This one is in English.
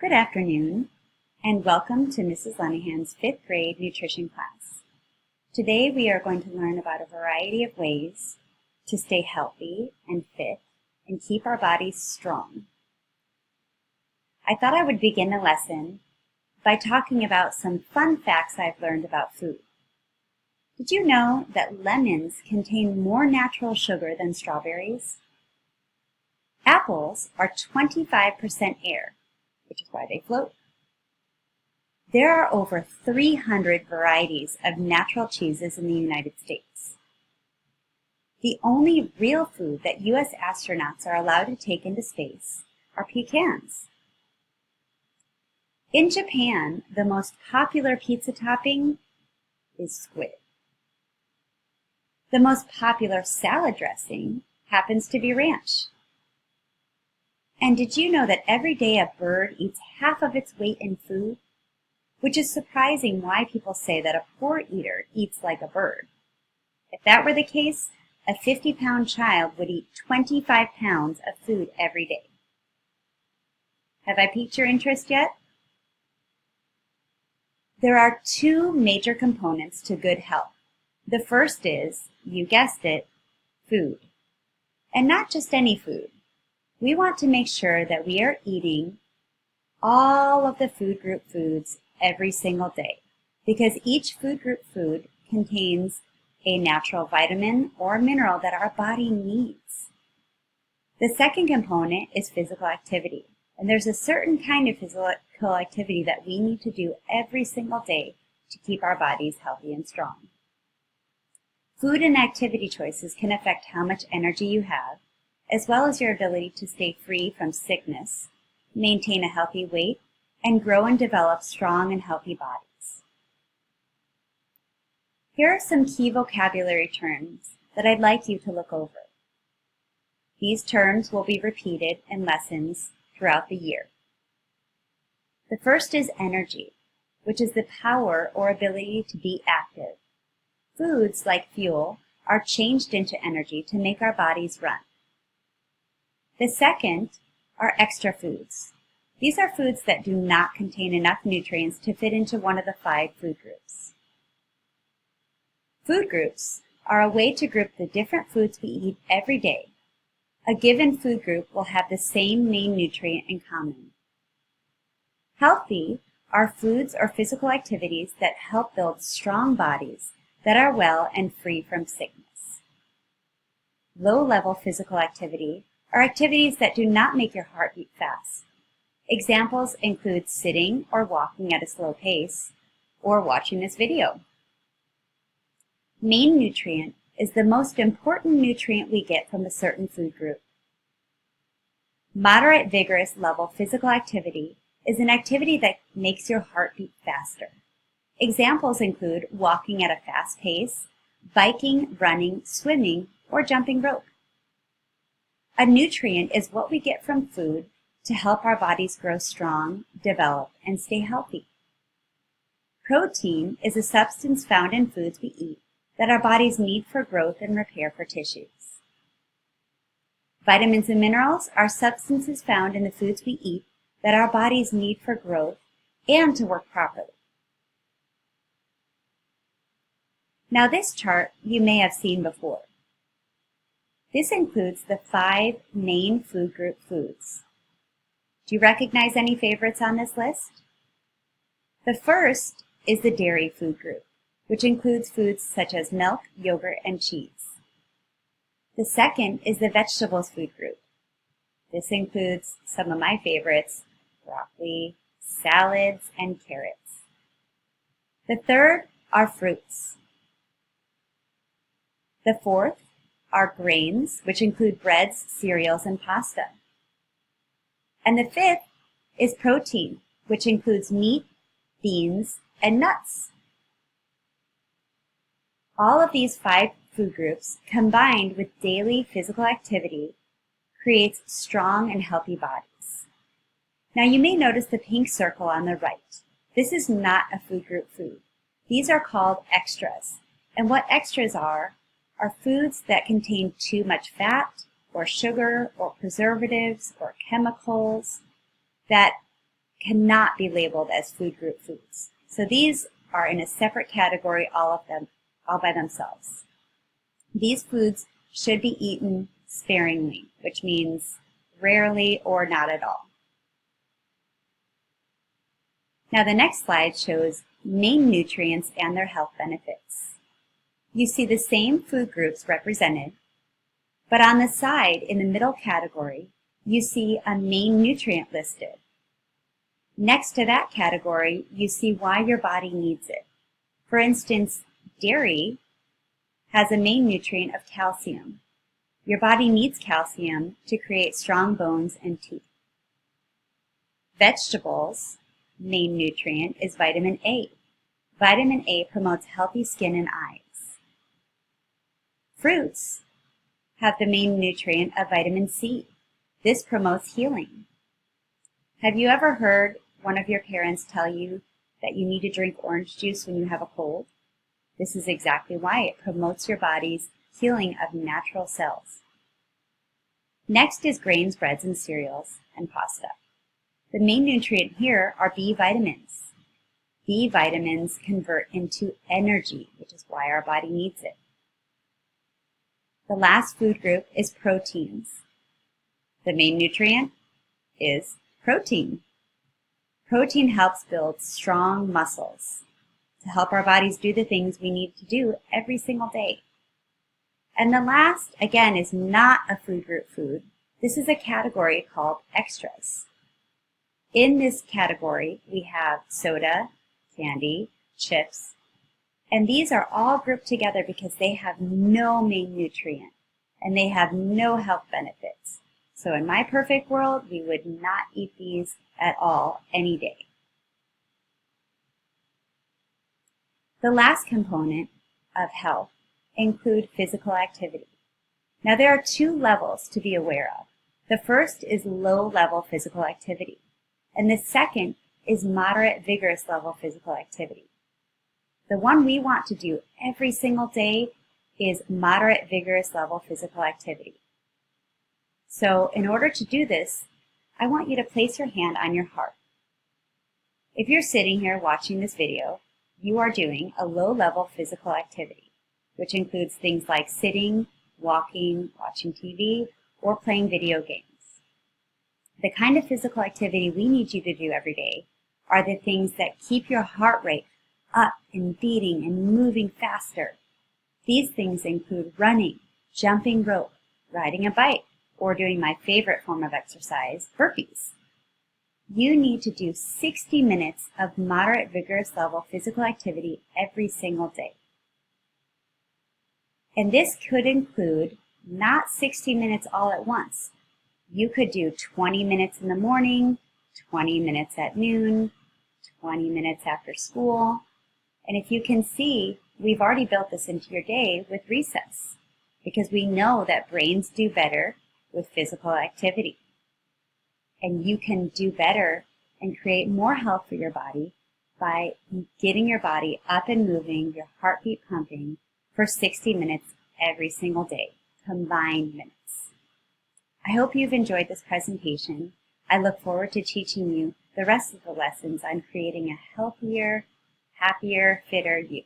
Good afternoon, and welcome to Mrs. Lenahan's 5th grade nutrition class. Today we are going to learn about a variety of ways to stay healthy and fit and keep our bodies strong. I thought I would begin the lesson by talking about some fun facts I've learned about food. Did you know that lemons contain more natural sugar than strawberries? Apples are 25% air, which is why they float. There are over 300 varieties of natural cheeses in the United States. The only real food that U.S. astronauts are allowed to take into space are pecans. In Japan, the most popular pizza topping is squid. The most popular salad dressing happens to be ranch. And did you know that every day a bird eats half of its weight in food? Which is surprising why people say that a poor eater eats like a bird. If that were the case, a 50-pound child would eat 25 pounds of food every day. Have I piqued your interest yet? There are two major components to good health. The first is, you guessed it, food. And not just any food. We want to make sure that we are eating all of the food group foods every single day, because each food group food contains a natural vitamin or mineral that our body needs. The second component is physical activity, and there's a certain kind of physical activity that we need to do every single day to keep our bodies healthy and strong. Food and activity choices can affect how much energy you have, as well as your ability to stay free from sickness, maintain a healthy weight, and grow and develop strong and healthy bodies. Here are some key vocabulary terms that I'd like you to look over. These terms will be repeated in lessons throughout the year. The first is energy, which is the power or ability to be active. Foods, like fuel, are changed into energy to make our bodies run. The second are extra foods. These are foods that do not contain enough nutrients to fit into one of the 5 food groups. Food groups are a way to group the different foods we eat every day. A given food group will have the same main nutrient in common. Healthy are foods or physical activities that help build strong bodies that are well and free from sickness. Low-level physical activity are activities that do not make your heart beat fast. Examples include sitting or walking at a slow pace, or watching this video. Main nutrient is the most important nutrient we get from a certain food group. Moderate vigorous level physical activity is an activity that makes your heart beat faster. Examples include walking at a fast pace, biking, running, swimming, or jumping rope. A nutrient is what we get from food to help our bodies grow strong, develop, and stay healthy. Protein is a substance found in foods we eat that our bodies need for growth and repair for tissues. Vitamins and minerals are substances found in the foods we eat that our bodies need for growth and to work properly. Now this chart you may have seen before. This includes the 5 main food group foods. Do you recognize any favorites on this list? The first is the dairy food group, which includes foods such as milk, yogurt, and cheese. The second is the vegetables food group. This includes some of my favorites, broccoli, salads, and carrots. The third are fruits. The fourth are grains, which include breads, cereals, and pasta. And the fifth is protein, which includes meat, beans, and nuts. All of these 5 food groups, combined with daily physical activity, creates strong and healthy bodies. Now you may notice the pink circle on the right. This is not a food group food. These are called extras. And what extras are foods that contain too much fat or sugar or preservatives or chemicals that cannot be labeled as food group foods. So these are in a separate category, all of them, all by themselves. These foods should be eaten sparingly, which means rarely or not at all. Now the next slide shows main nutrients and their health benefits. You see the same food groups represented, but on the side in the middle category, you see a main nutrient listed. Next to that category, you see why your body needs it. For instance, dairy has a main nutrient of calcium. Your body needs calcium to create strong bones and teeth. Vegetables' main nutrient is vitamin A. Vitamin A promotes healthy skin and eyes. Fruits have the main nutrient of vitamin C. This promotes healing. Have you ever heard one of your parents tell you that you need to drink orange juice when you have a cold? This is exactly why. It promotes your body's healing of natural cells. Next is grains, breads, and cereals, and pasta. The main nutrient here are B vitamins. B vitamins convert into energy, which is why our body needs it. The last food group is proteins. The main nutrient is protein. Protein helps build strong muscles to help our bodies do the things we need to do every single day. And the last, again, is not a food group food. This is a category called extras. In this category, we have soda, candy, chips, and these are all grouped together because they have no main nutrient and they have no health benefits. So in my perfect world, we would not eat these at all any day. The last component of health include physical activity. Now there are two levels to be aware of. The first is low-level physical activity, and the second is moderate, vigorous level physical activity. The one we want to do every single day is moderate, vigorous level physical activity. So in order to do this, I want you to place your hand on your heart. If you're sitting here watching this video, you are doing a low-level physical activity, which includes things like sitting, walking, watching TV, or playing video games. The kind of physical activity we need you to do every day are the things that keep your heart rate up and beating and moving faster. These things include running, jumping rope, riding a bike, or doing my favorite form of exercise, burpees. You need to do 60 minutes of moderate, vigorous level physical activity every single day. And this could include not 60 minutes all at once. You could do 20 minutes in the morning, 20 minutes at noon, 20 minutes after school. And if you can see, we've already built this into your day with recess because we know that brains do better with physical activity. And you can do better and create more health for your body by getting your body up and moving, your heartbeat pumping for 60 minutes every single day, combined minutes. I hope you've enjoyed this presentation. I look forward to teaching you the rest of the lessons on creating a healthier, happier, fitter you.